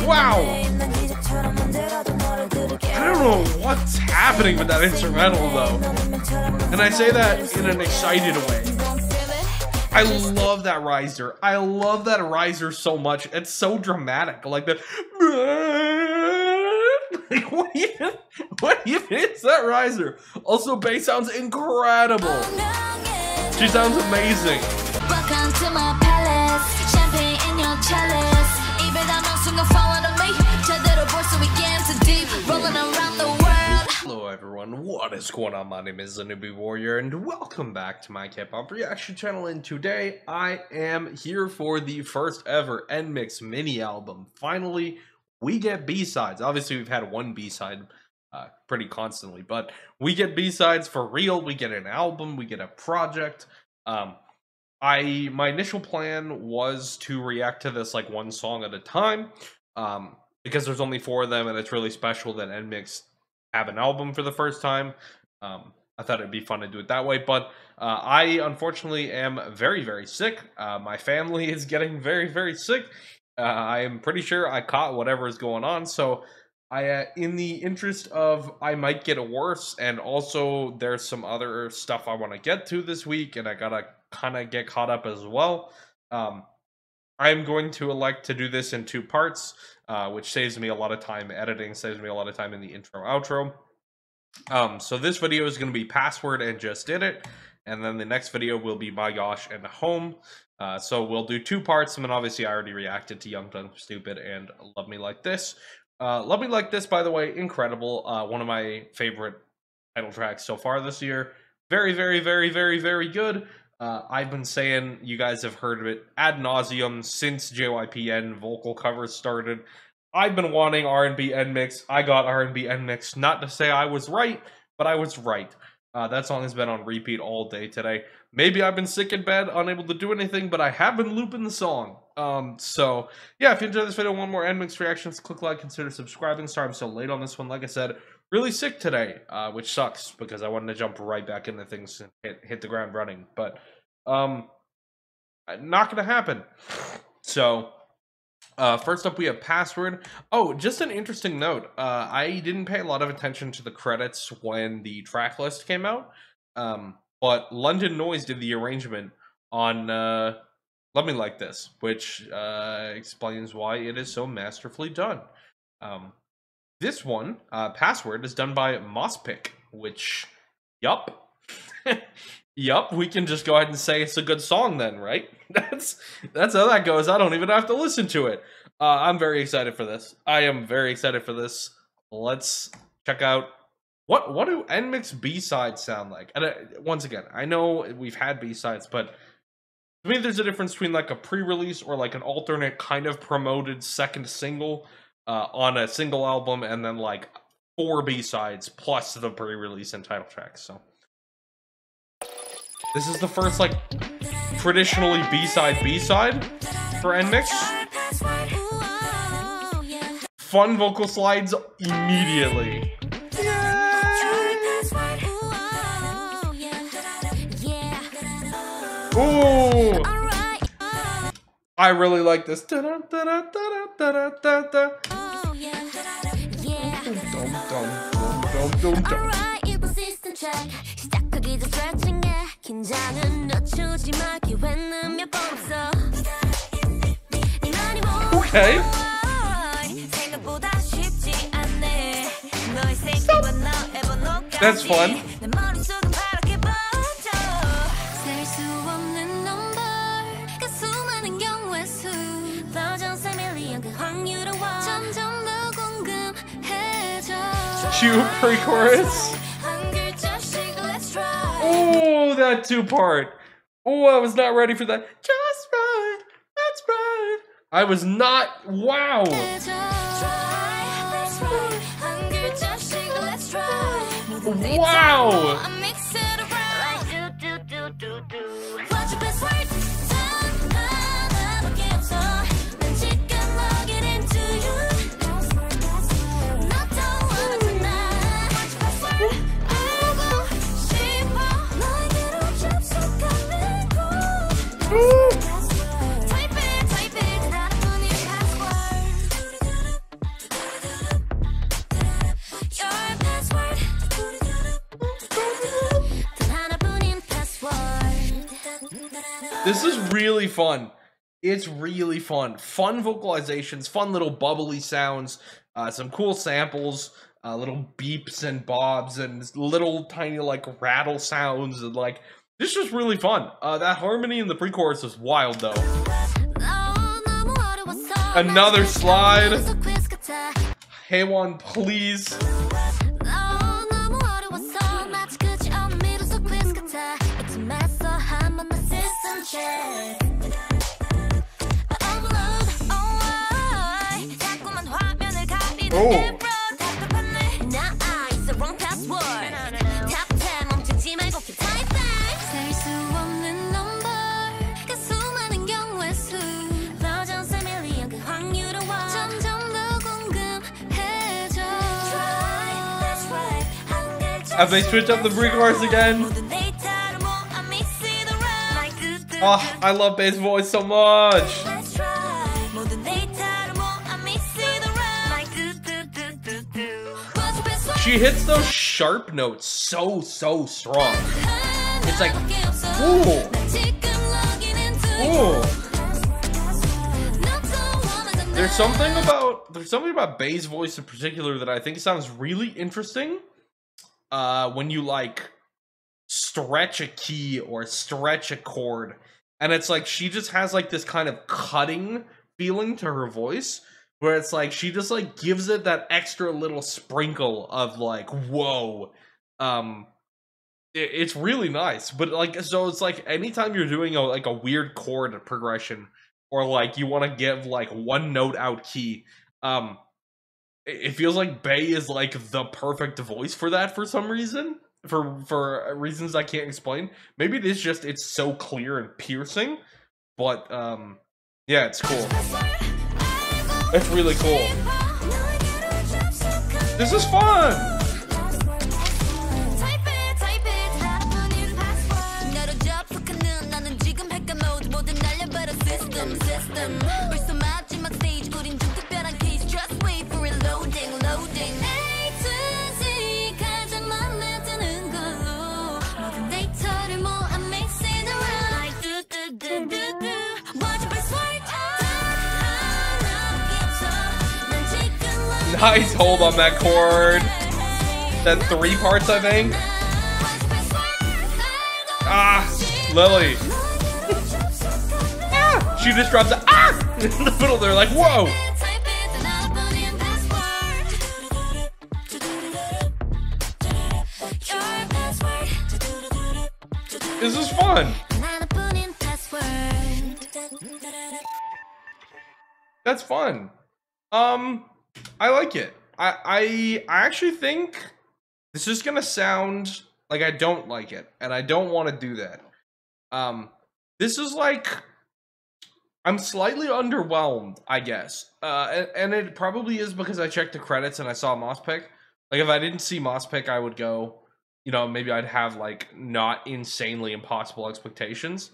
Wow! I don't know what's happening with that instrumental though. And I say that in an excited way. I love that riser. I love that riser so much. It's so dramatic. Like the like what even is that riser? Also, bass sounds incredible. She sounds amazing. Welcome to my palace. Champagne in your chalice. Hello everyone, what is going on? My name is the Newbie Warrior and welcome back to my K-pop reaction channel, and today I am here for the first ever NMIXX mini album. Finally, we get B-sides. Obviously we've had one B-side pretty constantly, but we get B-sides for real. We get an album, we get a project. My initial plan was to react to this like one song at a time, because there's only 4 of them and it's really special that NMIXX have an album for the first time. I thought it'd be fun to do it that way, but I unfortunately am very, very sick. My family is getting very, very sick. I am pretty sure I caught whatever is going on, so in the interest of I might get worse, and also there's some other stuff I want to get to this week, and I gotta kind of get caught up as well. I'm going to elect to do this in 2 parts, which saves me a lot of time editing, saves me a lot of time in the intro outro. So this video is going to be Password and Just Did It, and then the next video will be My Gosh and Home. So we'll do 2 parts, and then obviously I already reacted to Young Dumb Stupid and Love Me Like This. Love Me Like This, by the way, incredible. One of my favorite title tracks so far this year. Very, very, very, very, very good. I've been saying, you guys have heard of it ad nauseum since JYPN vocal covers started. I've been wanting R&B NMIXX. I got R&B NMIXX. Not to say I was right, but I was right. That song has been on repeat all day today. Maybe I've been sick in bed, unable to do anything, but I have been looping the song. So, yeah, if you enjoyed this video and want more NMIXX reactions, click like, consider subscribing. Sorry I'm so late on this one. Like I said, really sick today, which sucks, because I wanted to jump right back into things and hit the ground running. But, not gonna happen. So, first up we have Password. Oh, just an interesting note. I didn't pay a lot of attention to the credits when the track list came out. But London Noise did the arrangement on Love Me Like This, which explains why it is so masterfully done. This one, Password, is done by Mosspick, which, yup. Yup, we can just go ahead and say it's a good song then, right? That's how that goes. I don't even have to listen to it. I'm very excited for this. I am very excited for this. Let's check out what do NMIXX B-sides sound like. And once again, I know we've had B-sides, but to me there's a difference between like a pre-release or like an alternate kind of promoted second single on a single album, and then like 4 B-sides plus the pre-release and title tracks. So this is the first, like, traditionally B-side for NMIXX. Fun vocal slides immediately. Ooh! I really like this. Okay. That's fun. Jiwoo pre-chorus. Oh, that 2-part. Oh, I was not ready for that. Just right, that's right. I was not. Wow. Wow. This is really fun. It's really fun. Fun vocalizations, fun little bubbly sounds, some cool samples, little beeps and bobs, and little tiny like rattle sounds, and like this is really fun. That harmony in the pre-chorus is wild though. Another slide. Haewon, please. Oh. Have they switched up the pre-chorus again? Oh, I love bass voice so much. She hits those sharp notes so strong. It's like, ooh, ooh. There's something about bass voice in particular that I think sounds really interesting. When you like stretch a key or stretch a chord, and it's like she just has like this kind of cutting feeling to her voice, where it's like she just like gives it that extra little sprinkle of like, whoa. It's really nice. But like, so it's like anytime you're doing a weird chord progression, or like you want to give like one note out key, it feels like Bae is like the perfect voice for that for some reason, for reasons I can't explain. Maybe it's so clear and piercing, but yeah, it's cool. It's really cool. This is fun. Nice hold on that chord. That 3 parts, I think. Ah, Lily. Ah, she just drops a ah in the middle there, like, whoa. This is fun. That's fun. I like it. I actually think this is gonna sound like I don't like it, and I don't want to do that. This is like, I'm slightly underwhelmed, I guess. And it probably is because I checked the credits and I saw Mosspick. Like, if I didn't see Mosspick, I would go, you know, maybe I'd have like not insanely impossible expectations.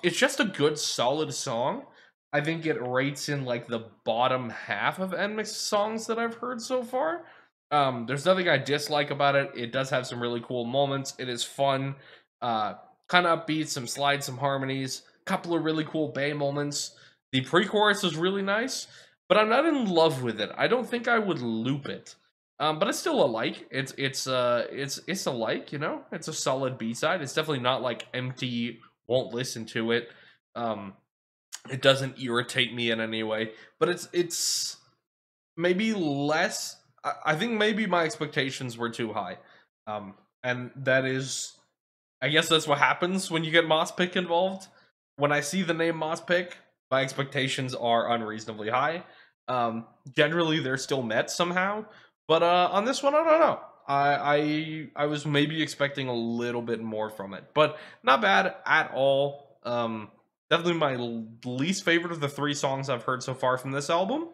It's just a good, solid song. I think it rates in like the bottom half of NMIXX songs that I've heard so far. There's nothing I dislike about it. It does have some really cool moments. It is fun, kind of upbeat, some slides, some harmonies, a couple of really cool Bae moments. The pre-chorus is really nice, but I'm not in love with it. I don't think I would loop it. But it's still a like. It's a like, you know. It's a solid B-side. It's definitely not like empty, won't listen to it. It doesn't irritate me in any way, but it's maybe less. I think maybe my expectations were too high, and that is, I guess that's what happens when you get Mosspick involved. When I see the name Mosspick, my expectations are unreasonably high. Generally, they're still met somehow, but on this one, I don't know. I was maybe expecting a little bit more from it, but not bad at all. Definitely my least favorite of the 3 songs I've heard so far from this album.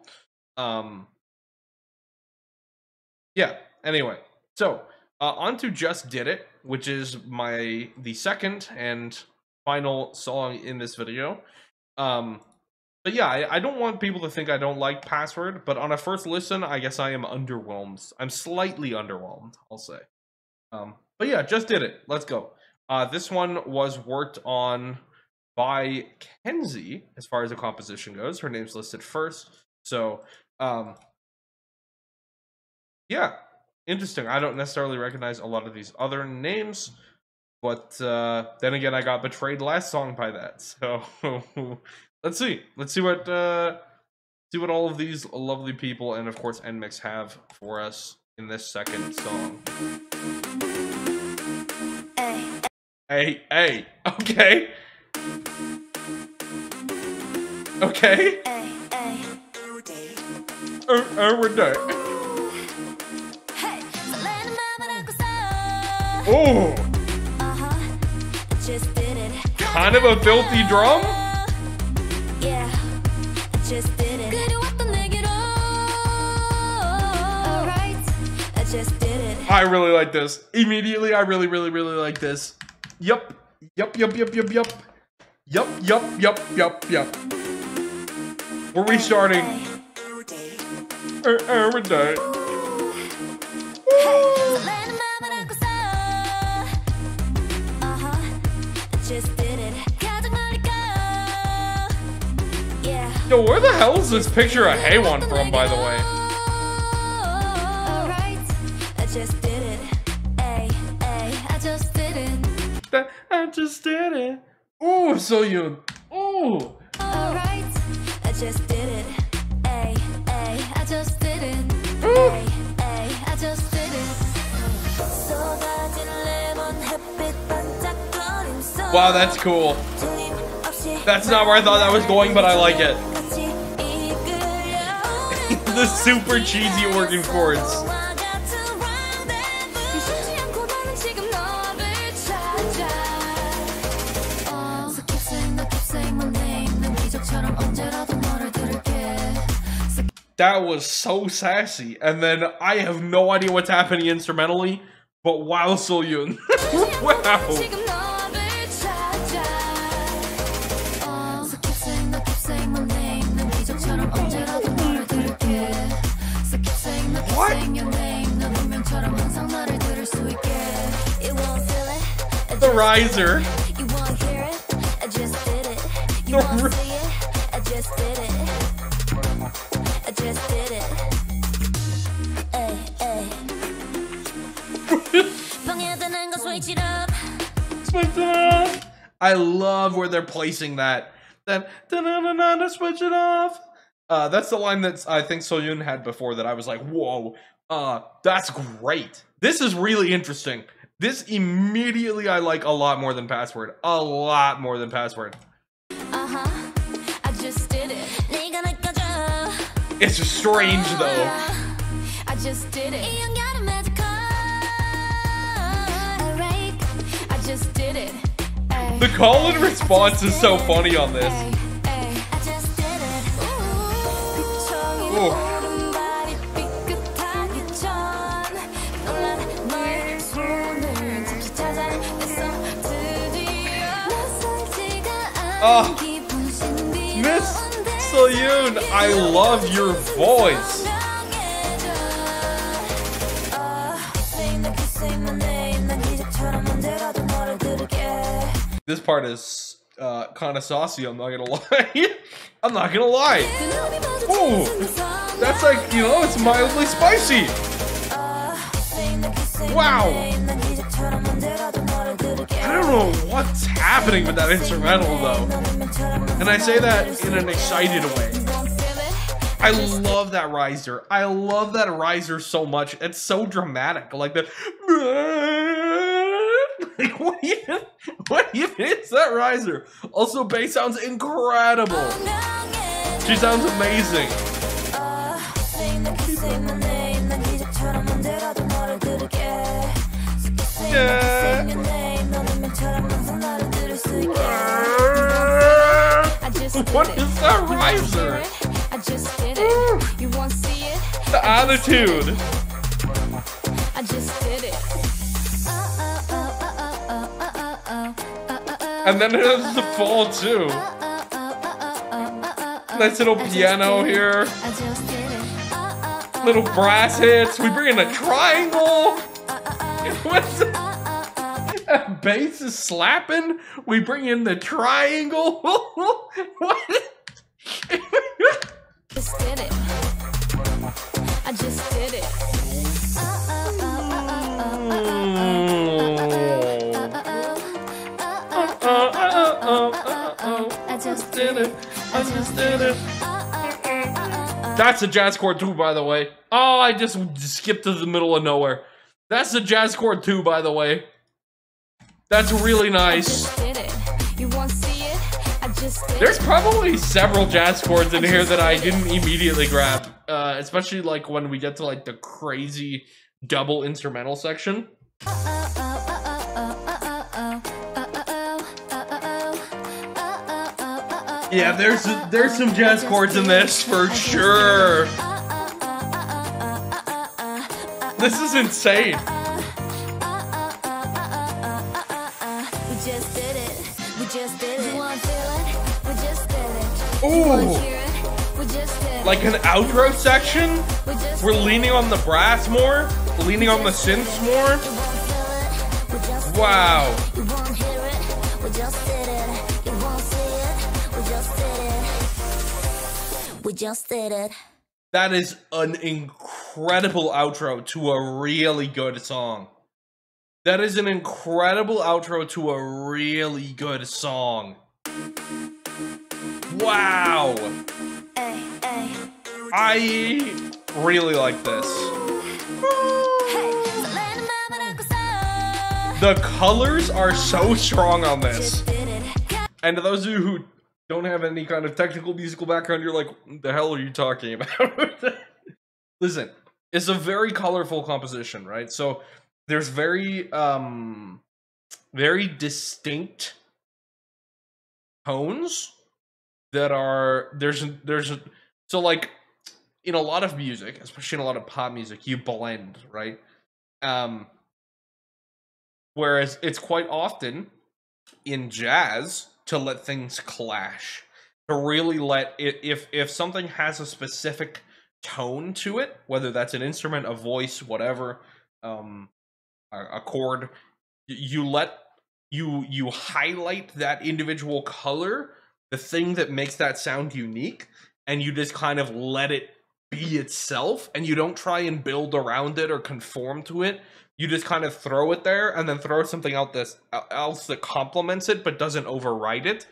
Yeah, anyway. So, on to Just Did It, which is the second and final song in this video. But yeah, I don't want people to think I don't like PAXXWORD, but on a first listen, I guess I am underwhelmed. I'm slightly underwhelmed, I'll say. But yeah, Just Did It. Let's go. This one was worked on by Kenzie as far as the composition goes. Her name's listed first. So, yeah, interesting. I don't necessarily recognize a lot of these other names, but then again, I got betrayed last song by that. So let's see what all of these lovely people and of course NMIXX have for us in this second song. Hey, okay. Okay. We're done. Oh. Kind of a filthy drum? Yeah. Just did it. Just did it. I really like this. Immediately, I really like this. Yup. We're restarting. We're done. Just did it. Yo, where the hell is this picture of Haewon from, by the way? I just did it. I just did it. I just did it. Ooh, Sullyoon. Ooh. Alright, I just did it. I just did it. I just did it. Wow, that's cool. That's not where I thought that was going, but I like it. The super cheesy organ chords. That was so sassy, and then I have no idea what's happening instrumentally, but wow, Sullyoon. Wow. What? The riser. You won't hear it. I just did it. You won't see it. I just did it. I just did it. Switch it up. Switch it up. I love where they're placing that. Then switch it off. That's the line that I think Sullyoon had before that I was like, whoa, that's great. This is really interesting. This immediately I like a lot more than PAXXWORD. A lot more than PAXXWORD. I just did it. It's strange though. I just did it. I just did it. The call and response is so funny on this. Ooh. Oh, Miss Sullyoon, I love your voice. This part is kind of saucy, I'm not gonna lie. I'm not gonna lie. Ooh, that's like, you know, it's mildly spicy. Wow. I don't know what's happening with that instrumental though. And I say that in an excited way. I love that riser. I love that riser so much. It's so dramatic. Like the like what even is that riser? Also, bass sounds incredible. She sounds amazing. Yeah. What is that riser? I just did it. You won't see it. The attitude. I just did it. And then it has the fall too. Nice little piano here. Little brass hits. We bring in a triangle. Bass is slapping. We bring in the triangle. What? Just did it. I just did it. I just did it. I just did it. That's a jazz chord too, by the way. Oh, I just skipped to the middle of nowhere. That's a jazz chord too, by the way. That's really nice. There's probably several jazz chords in here that I didn't immediately grab, especially like when we get to like the crazy double instrumental section. Yeah, there's some jazz chords in this for sure. This is insane. Ooh, like an outro section. We're leaning on the brass more, leaning on the synths more. Wow. We just did it. That is an incredible outro to a really good song. That is an incredible outro to a really good song. Wow. I really like this. The colors are so strong on this. And to those of you who don't have any kind of technical musical background, you're like, what the hell are you talking about? Listen, it's a very colorful composition, right? So there's very distinct tones that are so like in a lot of music, especially in a lot of pop music, you blend, right? Whereas it's quite often in jazz to let things clash, to really let it, if something has a specific tone to it, whether that's an instrument, a voice, whatever, a chord, you highlight that individual color, the thing that makes that sound unique, and you just kind of let it be itself, and you don't try and build around it or conform to it. You just kind of throw it there, and then throw something else that complements it, but doesn't override it.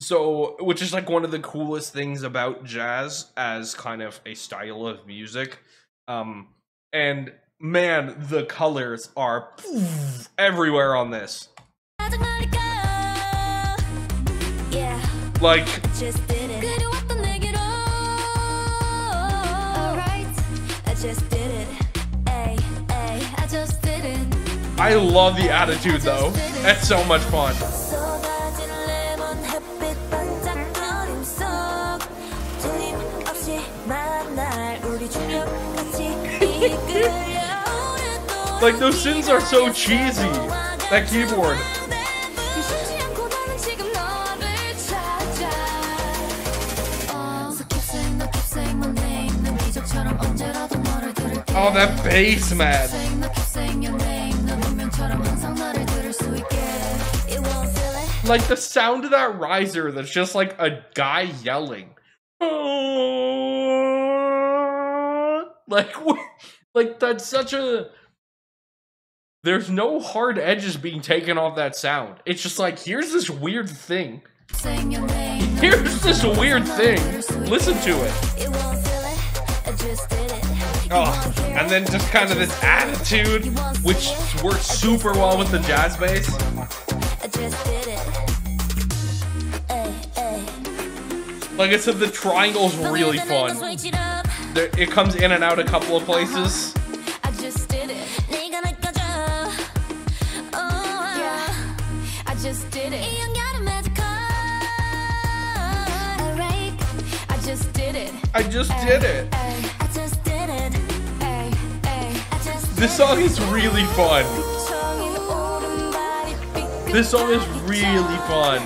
So, which is like one of the coolest things about jazz as kind of a style of music. And man, the colors are everywhere on this. Like, Just did it. Just did it. Ay, ay, I just did it. I love the attitude though. That's so much fun. Like those synths are so cheesy. That keyboard. Oh, that bass, man. Like the sound of that riser that's just like a guy yelling. Like that's such a... There's no hard edges being taken off that sound. It's just like, here's this weird thing. Here's this weird thing. Listen to it. Oh, and then just kind of this attitude, which works super well with the jazz bass. Like I said, the triangle's really fun. It comes in and out a couple of places. I just did it. This song is really fun. This song is really fun.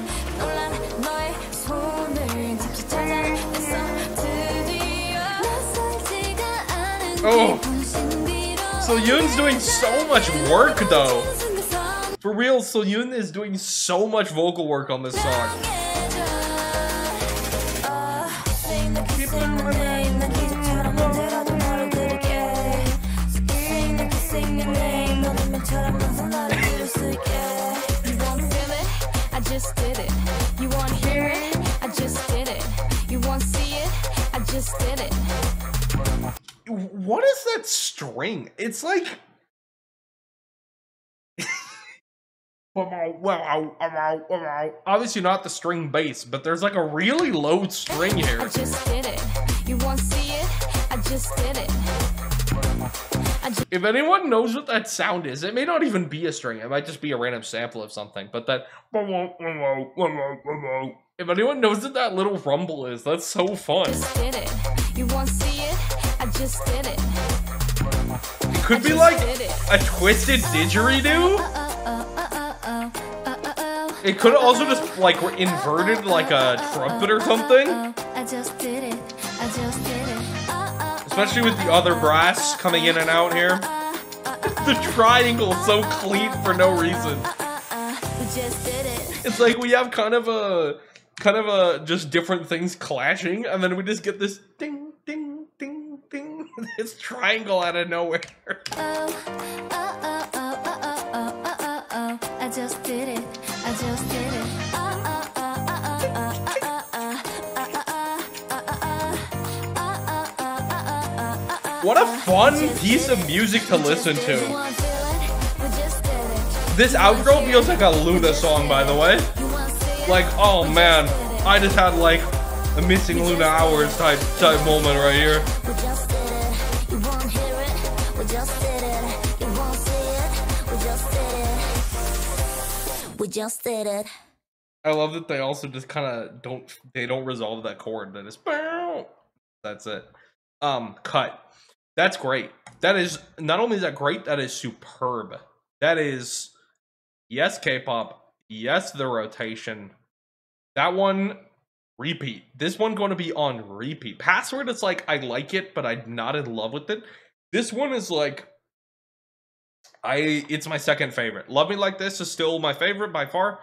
Oh, Sullyoon's doing so much work though. For real, Sullyoon is doing so much vocal work on this song. I just did it. You want to hear it? I just did it. You want to see it? I just did it. What is that string? It's like obviously not the string bass, but there's like a really low string here. I just did it. You want to see it? I just did it. If anyone knows what that sound is, it may not even be a string. It might just be a random sample of something. But that, if anyone knows what that little rumble is, that's so fun. I just did it. You want to see it? I just did it. It could be like a twisted didgeridoo. It could also just like inverted like a trumpet or something. I just did it. I just did it. Especially with the other brass coming in and out here. The triangle is so clean for no reason. We just did it. It's like we have kind of a just different things clashing, and then we just get this ding ding ding ding. This triangle out of nowhere. I just did it. I just did it. What a fun piece of music to listen to. This outro feels like a Luna song, by the way. Like, oh man, I just had like a missing Luna hours type moment right here. We just did it. I love that they also just kind of don't resolve that chord. That is, that's it. Cut. That's great. That is, not only is that great, that is superb. That is, yes, K-pop. Yes, the rotation. That one, repeat. This one going to be on repeat. PAXXWORD, it's like, I like it, but I'm not in love with it. This one is like, it's my second favorite. Love Me Like This is still my favorite by far.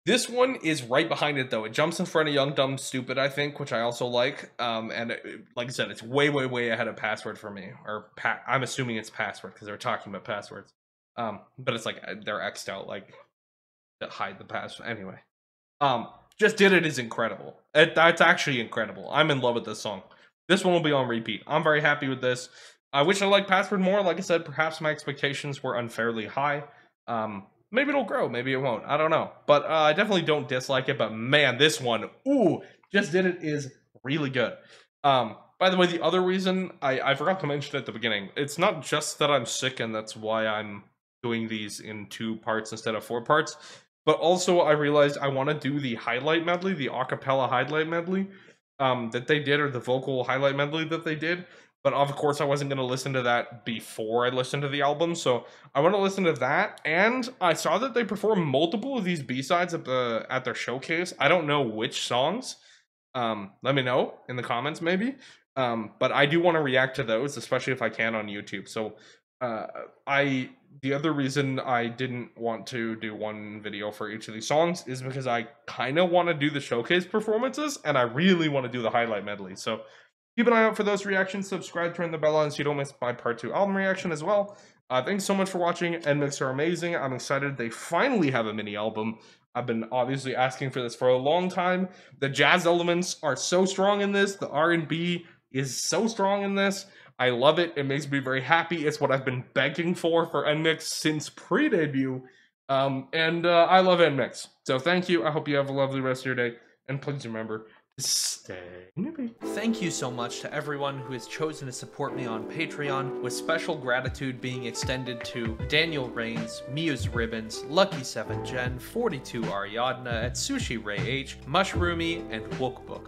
This one is right behind it, though. It jumps in front of Young, Dumb, Stupid, I think, which I also like. Like I said, it's way, way, way ahead of PAXXWORD for me. Or I'm assuming it's PAXXWORD because they're talking about passwords. But it's like they're X'd out, like to hide the password. Anyway, Just Did It is incredible. That's actually incredible. I'm in love with this song. This one will be on repeat. I'm very happy with this. I wish I liked PAXXWORD more. Like I said, perhaps my expectations were unfairly high. Maybe it'll grow, maybe it won't. I don't know. But I definitely don't dislike it. But man, this one, ooh, Just Did It is really good. By the way, the other reason, I forgot to mention at the beginning, it's not just that I'm sick and that's why I'm doing these in 2 parts instead of 4 parts. But also I realized I want to do the highlight medley, the acapella highlight medley that they did, or the vocal highlight medley that they did. But of course, I wasn't going to listen to that before I listened to the album, so I want to listen to that. And I saw that they performed multiple of these B-sides at their showcase. I don't know which songs. Let me know in the comments, maybe. But I do want to react to those, especially if I can on YouTube. So the other reason I didn't want to do one video for each of these songs is because I kind of want to do the showcase performances, and I really want to do the highlight medley. So keep an eye out for those reactions. Subscribe, turn the bell on so you don't miss my part 2 album reaction as well. Thanks so much for watching. NMIXX are amazing. I'm excited they finally have a mini album. I've been obviously asking for this for a long time. The jazz elements are so strong in this. The R&B is so strong in this. I love it. It makes me very happy. It's what I've been begging for NMIXX since pre-debut. I love NMIXX. So thank you. I hope you have a lovely rest of your day. And please remember, stay newbie. Thank you so much to everyone who has chosen to support me on Patreon, with special gratitude being extended to Daniel Rains, Muse Ribbons, Lucky7 Jen, 42 Ariadna, at Sushi Ray H, Mushroomy, and Wookbook.